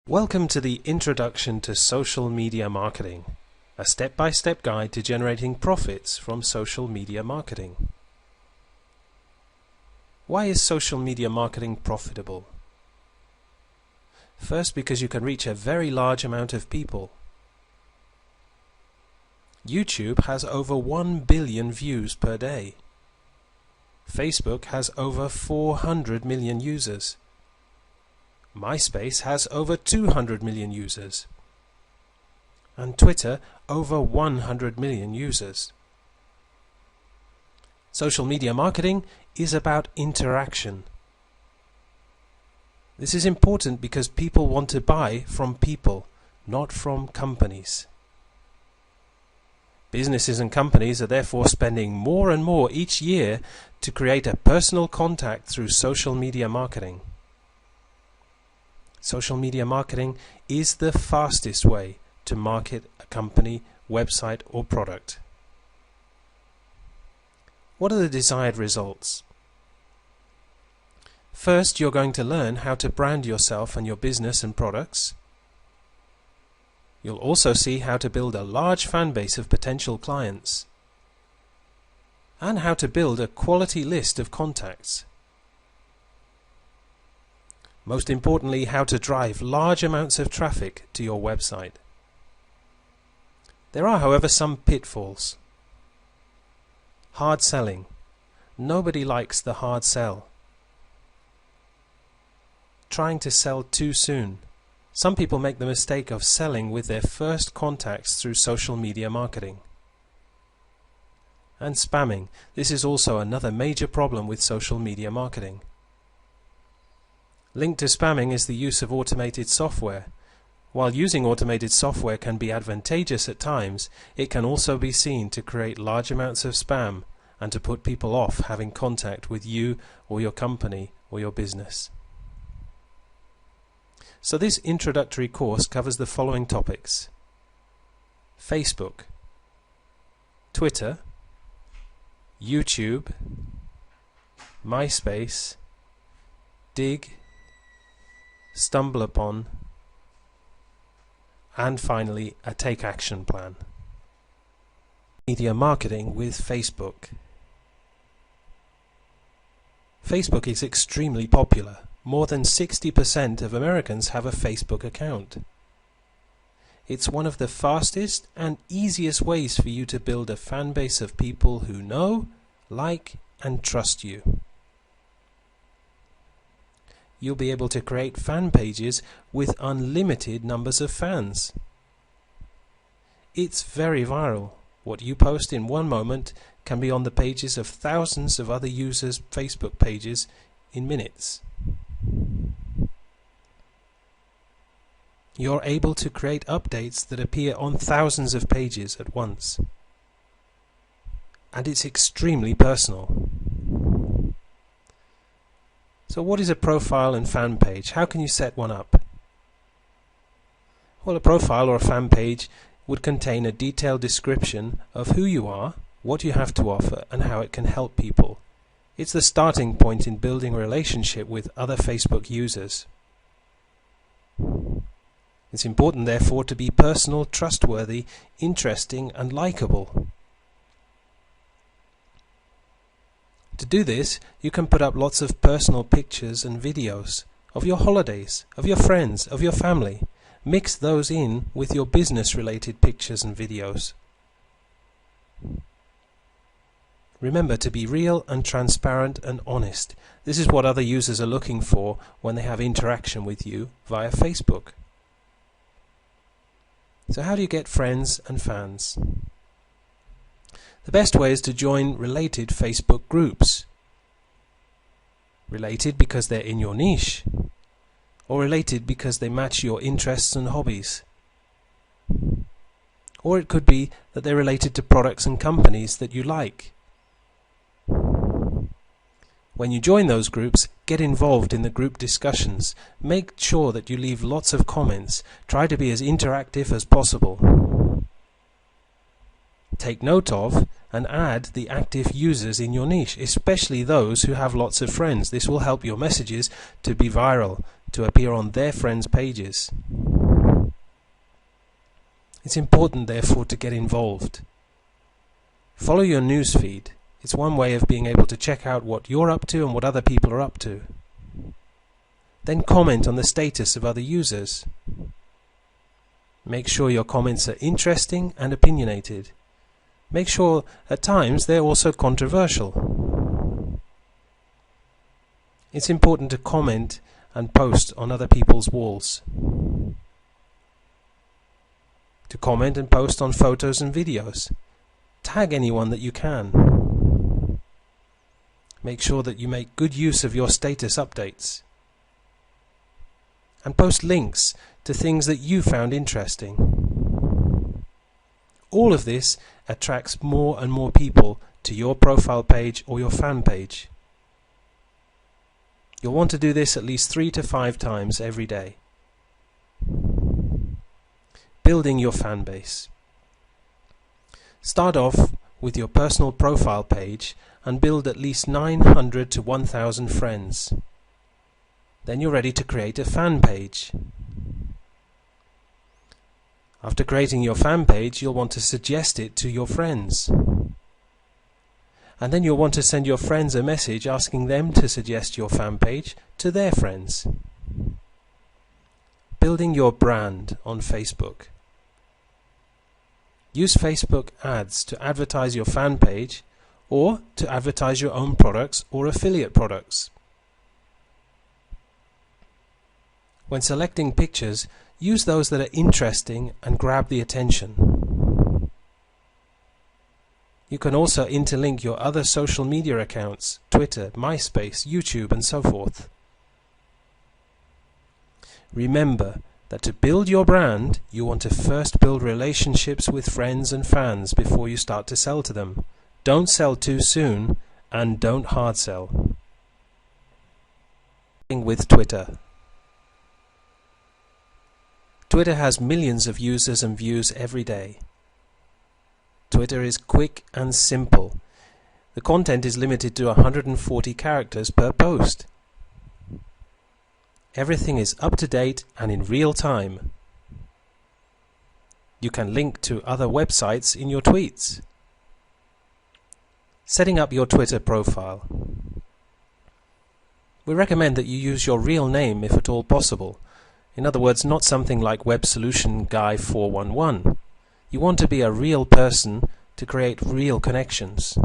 Welcome to the Introduction to Social Media Marketing, a step-by-step guide to generating profits from social media marketing. Why is social media marketing profitable? First, because you can reach a very large amount of people. YouTube has over 1 billion views per day. Facebook has over 400 million users. MySpace has over 200 million users. And Twitter over 100 million users. Social media marketing is about interaction. This is important because people want to buy from people, not from companies. Businesses and companies are therefore spending more and more each year to create a personal contact through social media marketing. Social media marketing is the fastest way to market a company, website or product. What are the desired results? First, you're going to learn how to brand yourself and your business and products. You'll also see how to build a large fan base of potential clients and how to build a quality list of contacts. Most importantly, how to drive large amounts of traffic to your website. There are, however, some pitfalls. Hard selling. Nobody likes the hard sell. Trying to sell too soon. Some people make the mistake of selling with their first contacts through social media marketing. And spamming. This is also another major problem with social media marketing. Linked to spamming is the use of automated software. While using automated software can be advantageous at times, it can also be seen to create large amounts of spam and to put people off having contact with you or your company or your business. So this introductory course covers the following topics: Facebook, Twitter, YouTube, MySpace, Digg, StumbleUpon, and finally a take action plan. Media marketing with Facebook. Facebook is extremely popular. More than 60% of Americans have a Facebook account. It's one of the fastest and easiest ways for you to build a fan base of people who know, like, and trust you. You'll be able to create fan pages with unlimited numbers of fans. It's very viral. What you post in one moment can be on the pages of thousands of other users' Facebook pages in minutes. You're able to create updates that appear on thousands of pages at once. And it's extremely personal. So what is a profile and fan page? How can you set one up? Well, a profile or a fan page would contain a detailed description of who you are, what you have to offer, and how it can help people. It's the starting point in building a relationship with other Facebook users. It's important, therefore, to be personal, trustworthy, interesting, and likable. To do this, you can put up lots of personal pictures and videos of your holidays, of your friends, of your family. Mix those in with your business-related pictures and videos. Remember to be real and transparent and honest. This is what other users are looking for when they have interaction with you via Facebook. So how do you get friends and fans? The best way is to join related Facebook groups. Related because they're in your niche, or related because they match your interests and hobbies. Or it could be that they're related to products and companies that you like. When you join those groups, get involved in the group discussions. Make sure that you leave lots of comments. Try to be as interactive as possible. Take note of and add the active users in your niche, especially those who have lots of friends. This will help your messages to be viral, to appear on their friends' pages. It's important, therefore, to get involved. Follow your newsfeed. It's one way of being able to check out what you're up to and what other people are up to. Then comment on the status of other users. Make sure your comments are interesting and opinionated. Make sure at times they're also controversial. It's important to comment and post on other people's walls. To comment and post on photos and videos. Tag anyone that you can. Make sure that you make good use of your status updates. And post links to things that you found interesting. All of this attracts more and more people to your profile page or your fan page. You'll want to do this at least 3 to 5 times every day. Building your fan base. Start off with your personal profile page and build at least 900 to 1,000 friends. Then you're ready to create a fan page. After creating your fan page, you'll want to suggest it to your friends. And then you'll want to send your friends a message asking them to suggest your fan page to their friends. Building your brand on Facebook. Use Facebook ads to advertise your fan page or to advertise your own products or affiliate products. When selecting pictures, use those that are interesting and grab the attention. You can also interlink your other social media accounts, Twitter, MySpace, YouTube, and so forth. Remember that to build your brand, you want to first build relationships with friends and fans before you start to sell to them. Don't sell too soon, and don't hard sell. With Twitter. Twitter has millions of users and views every day. Twitter is quick and simple. The content is limited to 140 characters per post. Everything is up to date and in real time. You can link to other websites in your tweets. Setting up your Twitter profile. We recommend that you use your real name if at all possible. In other words, not something like Web Solution Guy 411. You want to be a real person to create real connections.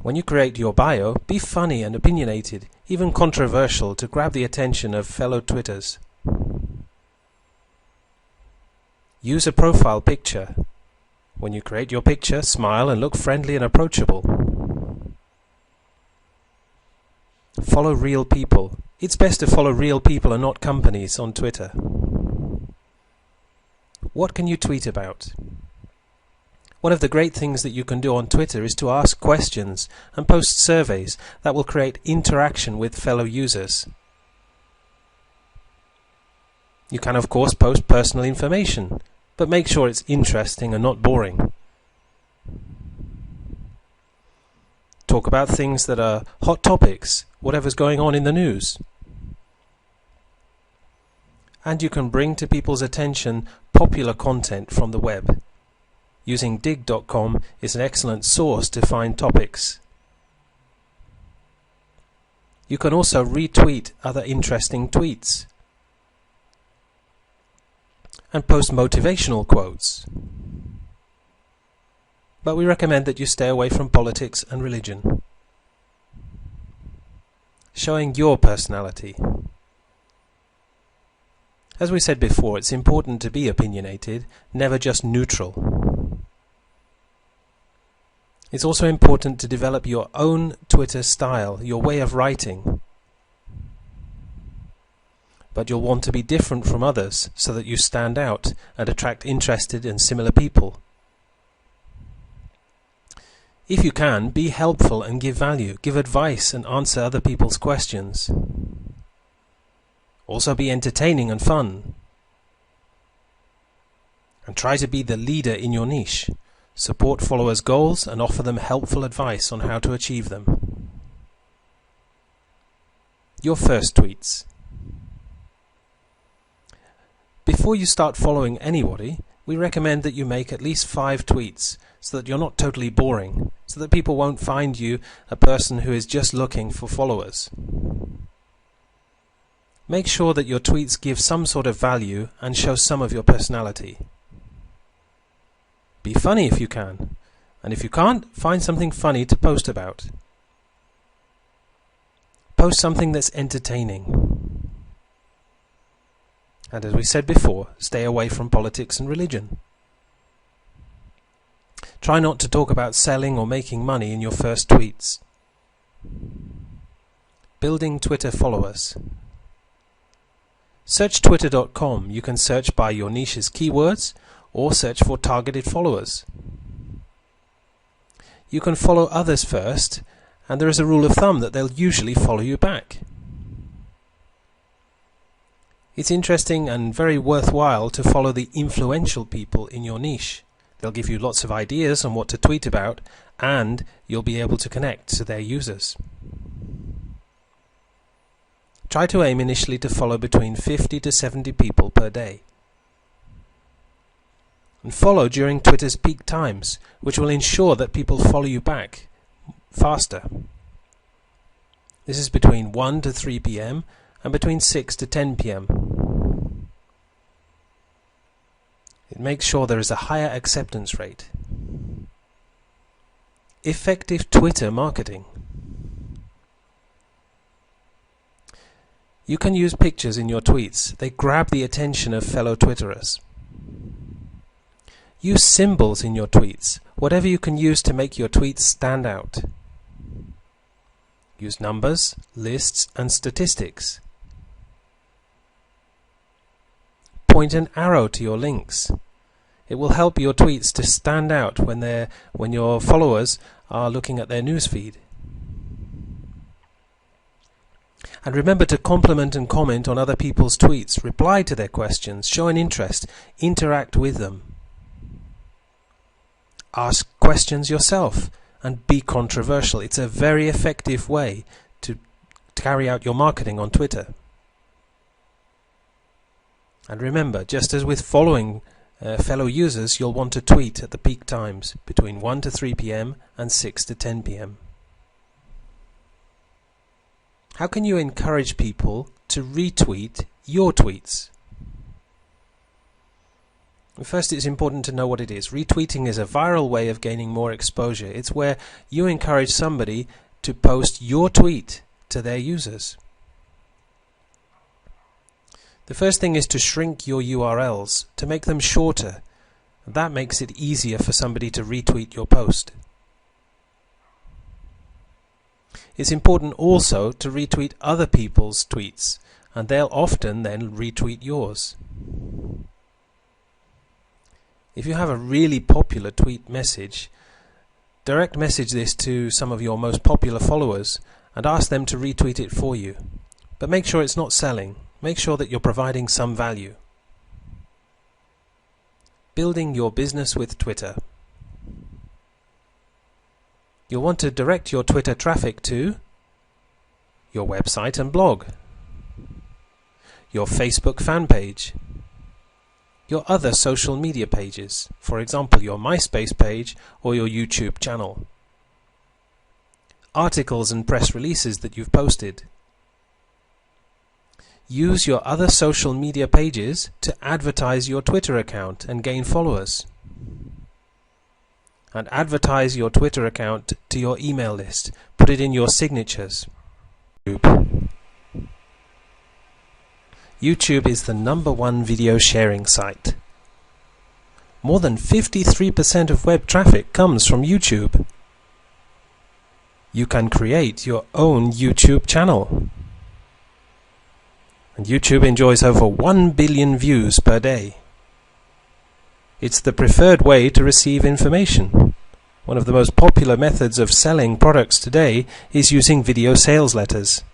When you create your bio, be funny and opinionated, even controversial, to grab the attention of fellow Twitters. Use a profile picture. When you create your picture, smile and look friendly and approachable. Follow real people. It's best to follow real people and not companies on Twitter. What can you tweet about? One of the great things that you can do on Twitter is to ask questions and post surveys that will create interaction with fellow users. You can, of course, post personal information, but make sure it's interesting and not boring. Talk about things that are hot topics, whatever's going on in the news. And you can bring to people's attention popular content from the web. Using Digg.com is an excellent source to find topics. You can also retweet other interesting tweets and post motivational quotes. But we recommend that you stay away from politics and religion. Showing your personality. As we said before, it's important to be opinionated, never just neutral. It's also important to develop your own Twitter style, your way of writing. But you'll want to be different from others so that you stand out and attract interested and similar people. If you can, be helpful and give value, give advice and answer other people's questions. Also be entertaining and fun. And try to be the leader in your niche. Support followers' goals and offer them helpful advice on how to achieve them. Your first tweets. Before you start following anybody, we recommend that you make at least 5 tweets so that you're not totally boring, so that people won't find you a person who is just looking for followers. Make sure that your tweets give some sort of value and show some of your personality. Be funny if you can, and if you can't, find something funny to post about. Post something that's entertaining. And as we said before, stay away from politics and religion. Try not to talk about selling or making money in your first tweets. Building Twitter followers. Search twitter.com. You can search by your niche's keywords or search for targeted followers. You can follow others first, and there is a rule of thumb that they'll usually follow you back. It's interesting and very worthwhile to follow the influential people in your niche. They'll give you lots of ideas on what to tweet about, and you'll be able to connect to their users. Try to aim initially to follow between 50 to 70 people per day. And follow during Twitter's peak times, which will ensure that people follow you back faster. This is between 1 to 3 p.m. and between 6 to 10 p.m. It makes sure there is a higher acceptance rate. Effective Twitter marketing. You can use pictures in your tweets. They grab the attention of fellow Twitterers. Use symbols in your tweets, whatever you can use to make your tweets stand out. Use numbers, lists, and statistics. Point an arrow to your links. It will help your tweets to stand out when your followers are looking at their newsfeed. And remember to compliment and comment on other people's tweets, reply to their questions, show an interest, interact with them. Ask questions yourself and be controversial. It's a very effective way to carry out your marketing on Twitter. And remember, just as with following fellow users, you'll want to tweet at the peak times between 1 to 3 p.m. and 6 to 10 p.m. How can you encourage people to retweet your tweets? First, it's important to know what it is. Retweeting is a viral way of gaining more exposure. It's where you encourage somebody to post your tweet to their users. The first thing is to shrink your URLs, to make them shorter. That makes it easier for somebody to retweet your post. It's important also to retweet other people's tweets, and they'll often then retweet yours. If you have a really popular tweet message, direct message this to some of your most popular followers and ask them to retweet it for you. But make sure it's not selling. Make sure that you're providing some value. Building your business with Twitter. You'll want to direct your Twitter traffic to your website and blog, your Facebook fan page, your other social media pages, for example your MySpace page or your YouTube channel, articles and press releases that you've posted. Use your other social media pages to advertise your Twitter account and gain followers. And advertise your Twitter account to your email list. Put it in your signatures. YouTube is the #1 video sharing site. More than 53% of web traffic comes from YouTube. You can create your own YouTube channel. And YouTube enjoys over 1 billion views per day. It's the preferred way to receive information. One of the most popular methods of selling products today is using video sales letters.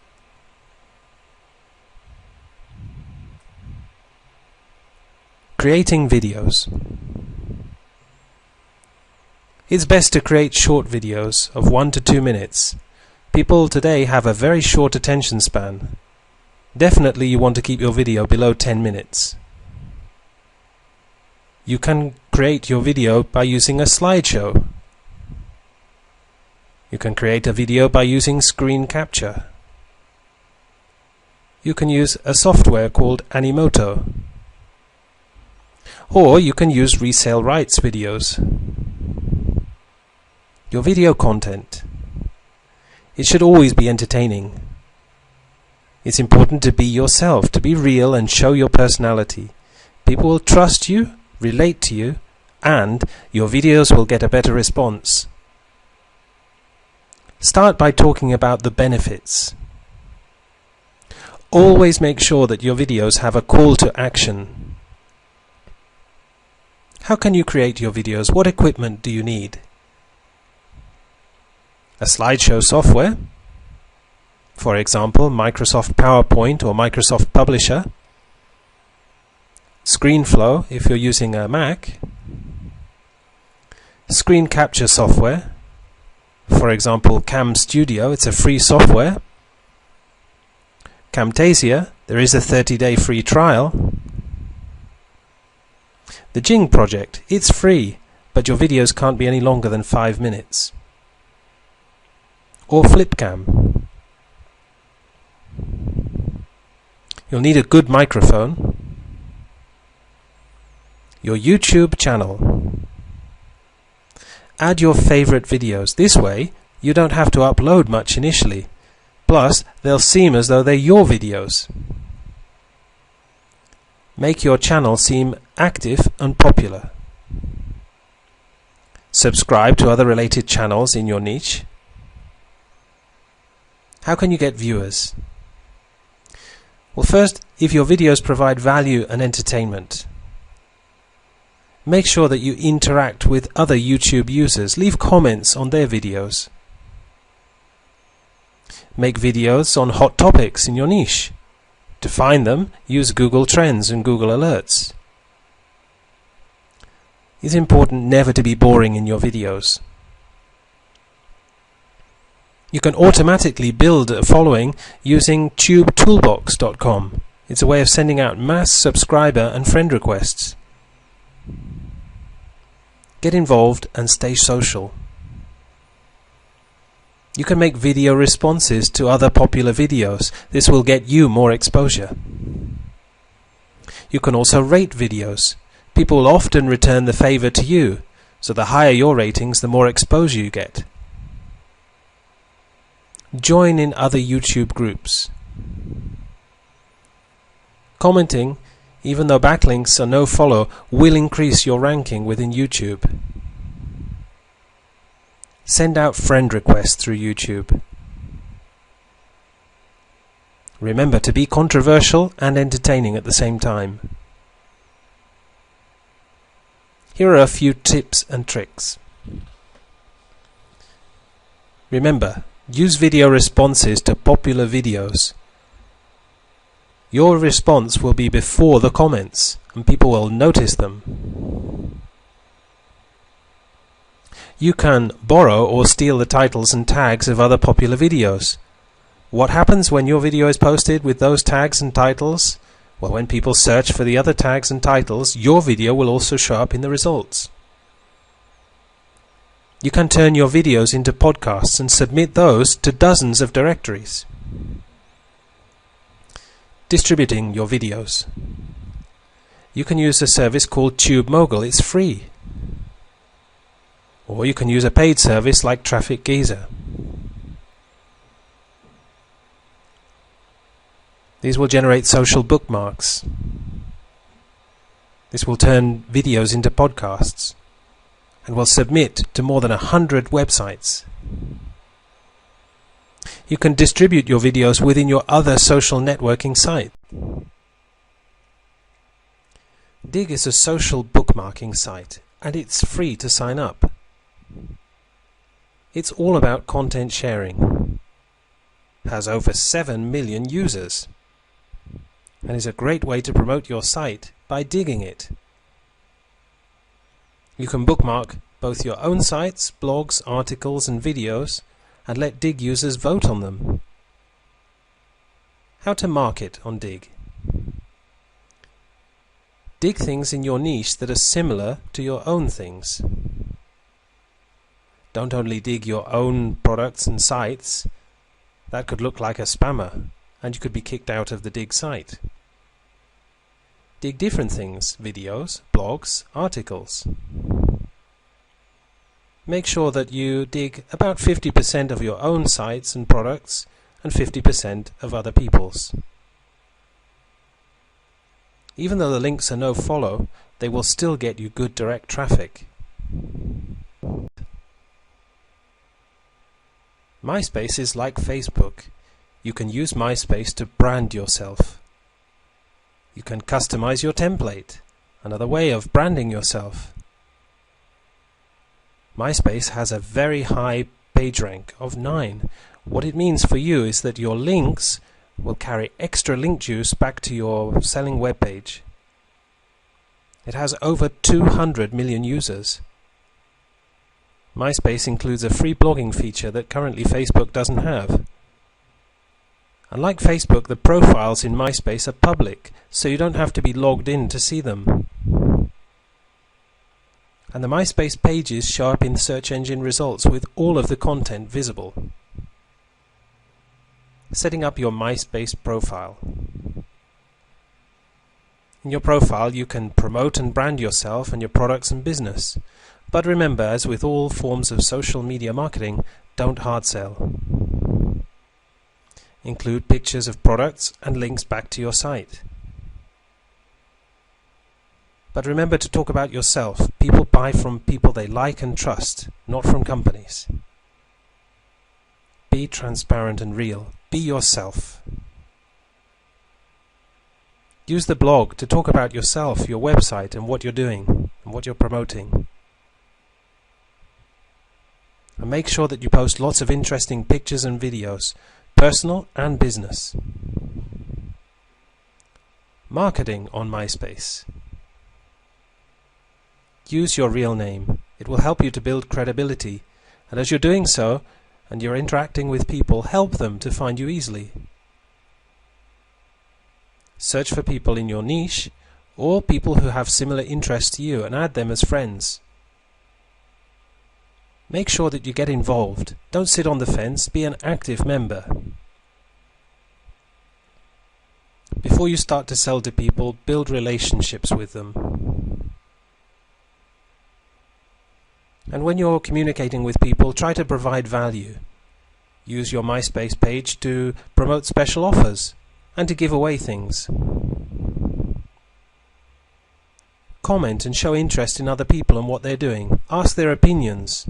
Creating videos. It's best to create short videos of 1 to 2 minutes. People today have a very short attention span. Definitely you want to keep your video below 10 minutes. You can create your video by using a slideshow. You can create a video by using screen capture. You can use a software called Animoto. Or you can use resale rights videos. Your video content. It should always be entertaining. It's important to be yourself, to be real and show your personality. People will trust you, relate to you, and your videos will get a better response. Start by talking about the benefits. Always make sure that your videos have a call to action. How can you create your videos? What equipment do you need? A slideshow software, for example, Microsoft PowerPoint or Microsoft Publisher. ScreenFlow if you're using a Mac. Screen capture software, for example Cam Studio, it's a free software. Camtasia, there is a 30-day free trial. The Jing project, it's free, but your videos can't be any longer than 5 minutes. Or Flipcam. You'll need a good microphone. Your YouTube channel. Add your favorite videos. This way, you don't have to upload much initially. Plus, they'll seem as though they're your videos. Make your channel seem active and popular. Subscribe to other related channels in your niche. How can you get viewers? Well, first, if your videos provide value and entertainment, make sure that you interact with other YouTube users. Leave comments on their videos. Make videos on hot topics in your niche. To find them, use Google Trends and Google Alerts. It's important never to be boring in your videos. You can automatically build a following using tubetoolbox.com. It's a way of sending out mass subscriber and friend requests. Get involved and stay social. You can make video responses to other popular videos. This will get you more exposure. You can also rate videos. People will often return the favor to you, so the higher your ratings, the more exposure you get. Join in other YouTube groups. Commenting, even though backlinks are no follow, will increase your ranking within YouTube. Send out friend requests through YouTube. Remember to be controversial and entertaining at the same time. Here are a few tips and tricks. Remember, use video responses to popular videos. Your response will be before the comments, and people will notice them. You can borrow or steal the titles and tags of other popular videos. What happens when your video is posted with those tags and titles? Well, when people search for the other tags and titles, your video will also show up in the results. You can turn your videos into podcasts and submit those to dozens of directories. Distributing your videos. You can use a service called TubeMogul. It's free. Or you can use a paid service like Traffic Geyser. These will generate social bookmarks. This will turn videos into podcasts and will submit to more than 100 websites. You can distribute your videos within your other social networking site. Digg is a social bookmarking site, and it's free to sign up. It's all about content sharing. Has over 7 million users, and is a great way to promote your site by digging it. You can bookmark both your own sites, blogs, articles and videos, and let Digg users vote on them. How to market on Digg. Dig things in your niche that are similar to your own things. Don't only dig your own products and sites. That could look like a spammer, and you could be kicked out of the Digg site. Dig different things: videos, blogs, articles. Make sure that you dig about 50% of your own sites and products and 50% of other people's. Even though the links are no-follow, they will still get you good direct traffic. MySpace is like Facebook. You can use MySpace to brand yourself. You can customize your template, another way of branding yourself. MySpace has a very high PageRank of 9. What it means for you is that your links will carry extra link juice back to your selling web page. It has over 200 million users. MySpace includes a free blogging feature that currently Facebook doesn't have. Unlike Facebook, the profiles in MySpace are public, so you don't have to be logged in to see them. And the MySpace pages show up in search engine results with all of the content visible. Setting up your MySpace profile. In your profile, you can promote and brand yourself and your products and business. But remember, as with all forms of social media marketing, don't hard sell. Include pictures of products and links back to your site. But remember to talk about yourself. People buy from people they like and trust, not from companies. Be transparent and real. Be yourself. Use the blog to talk about yourself, your website, and what you're doing, and what you're promoting. And make sure that you post lots of interesting pictures and videos, personal and business. Marketing on MySpace. Use your real name. It will help you to build credibility, and as you're doing so, and you're interacting with people, help them to find you easily. Search for people in your niche, or people who have similar interests to you, and add them as friends. Make sure that you get involved. Don't sit on the fence, be an active member. Before you start to sell to people, build relationships with them. And when you're communicating with people, try to provide value. Use your MySpace page to promote special offers and to give away things. Comment and show interest in other people and what they're doing. Ask their opinions.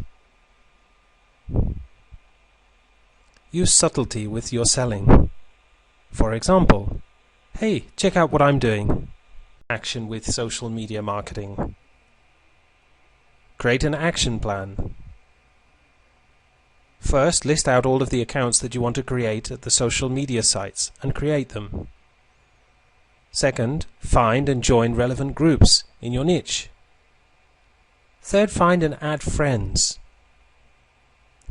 Use subtlety with your selling. For example, hey, check out what I'm doing. Action with social media marketing. Create an action plan. First, list out all of the accounts that you want to create at the social media sites and create them. Second, find and join relevant groups in your niche. Third, find and add friends.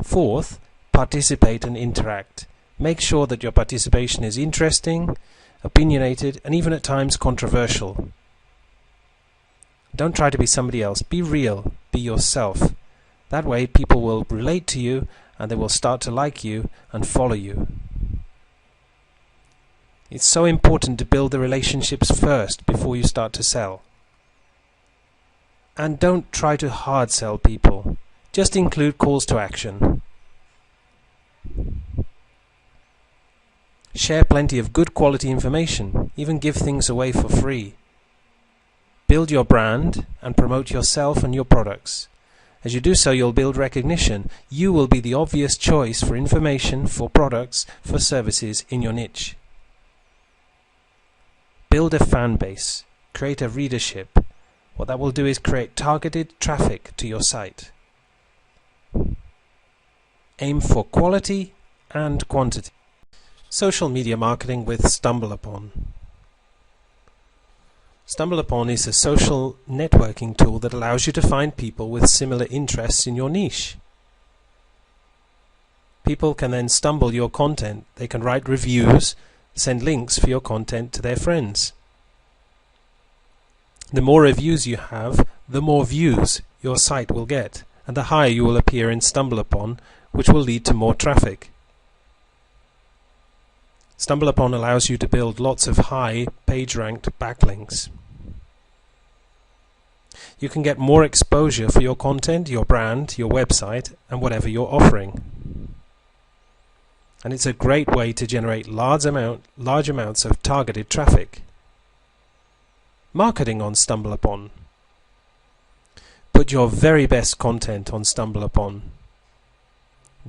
Fourth, participate and interact. Make sure that your participation is interesting, opinionated, and even at times controversial. Don't try to be somebody else. Be real. Be yourself. That way people will relate to you and they will start to like you and follow you. It's so important to build the relationships first before you start to sell. And don't try to hard sell people. Just include calls to action. Share plenty of good quality information. Even give things away for free. Build your brand and promote yourself and your products. As you do so, you'll build recognition. You will be the obvious choice for information, for products, for services in your niche. Build a fan base. Create a readership. What that will do is create targeted traffic to your site. Aim for quality and quantity. Social media marketing with StumbleUpon. StumbleUpon is a social networking tool that allows you to find people with similar interests in your niche. People can then stumble your content. They can write reviews, send links for your content to their friends. The more reviews you have, the more views your site will get, and the higher you will appear in StumbleUpon, which will lead to more traffic. StumbleUpon allows you to build lots of high page-ranked backlinks. You can get more exposure for your content, your brand, your website, and whatever you're offering. And it's a great way to generate large amounts of targeted traffic. Marketing on StumbleUpon. Put your very best content on StumbleUpon.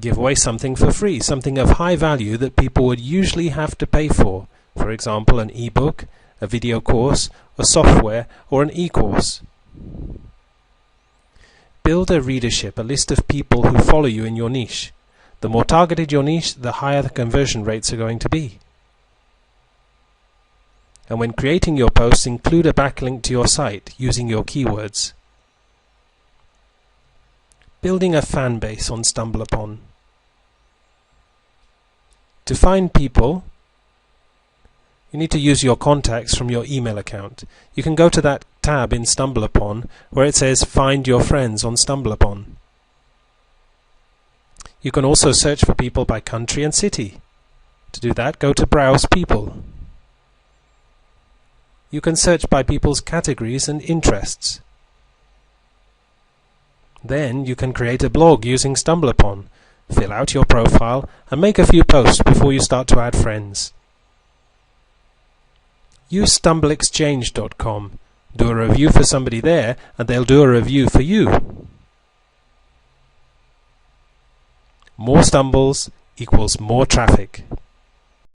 Give away something for free, something of high value that people would usually have to pay for example an ebook, a video course, a software, or an e-course. Build a readership, a list of people who follow you in your niche. The more targeted your niche, the higher the conversion rates are going to be. And when creating your posts, include a backlink to your site using your keywords. Building a fan base on StumbleUpon. To find people, you need to use your contacts from your email account. You can go to that tab in StumbleUpon where it says Find Your Friends on StumbleUpon. You can also search for people by country and city. To do that, go to Browse People. You can search by people's categories and interests. Then you can create a blog using StumbleUpon, fill out your profile, and make a few posts before you start to add friends. Use StumbleExchange.com. Do a review for somebody there, and they'll do a review for you. More stumbles equals more traffic.